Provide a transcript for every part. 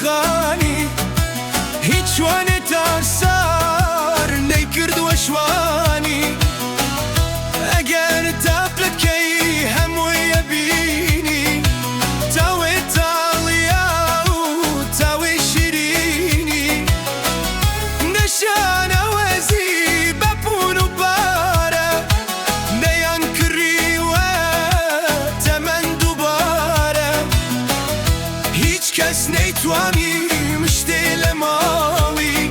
خانی هیچ وانه تاسار نیکرد وشوانی اگر تابلت کی هموی بینی تاوی تالیا و تاوی شیرینی نشان وزی بپون و باره نیان کری و تمن دوباره هیچ کس نیتوانی مشتی لماوی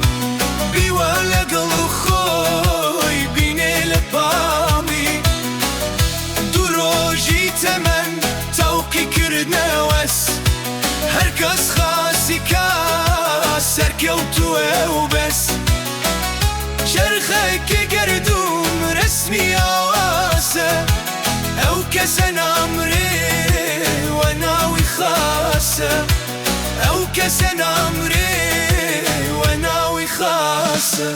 بیوه لگل خوی بینه لپامی دو روژی تمن توقی کرد نوس هر کس خاصی که سرکوتوه و بس چرخه که گردون رسمی آواسه او کس نامره و ناوی خاصه او کس نامره و ناوی خاصه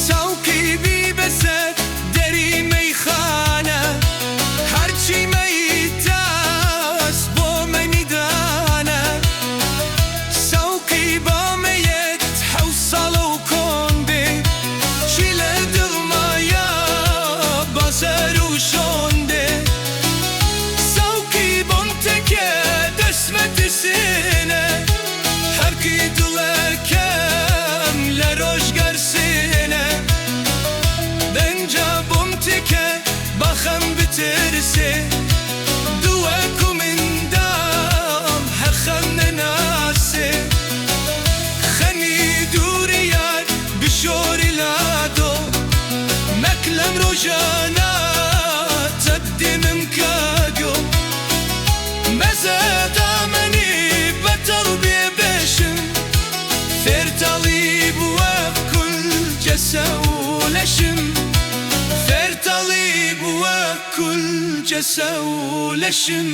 سوکی بی بسد دری میخانه هرچی میتاس با منی دانه سوکی با میت حوصلو کنده چیل دلمایا بازر و شونده سوکی بونتکه دسمت سینه هرکی دلکم لروشگر سینه دنجا بونتکه بخم بترسه دوکو من دام هر خم نناسه خنی دوری یار بشوری لادو مکلم روشانا تبدی ممکادو مزد آمنی بتربی بشم فرتالی بوا کل جسولشم فرتالی بوا کل جسولشم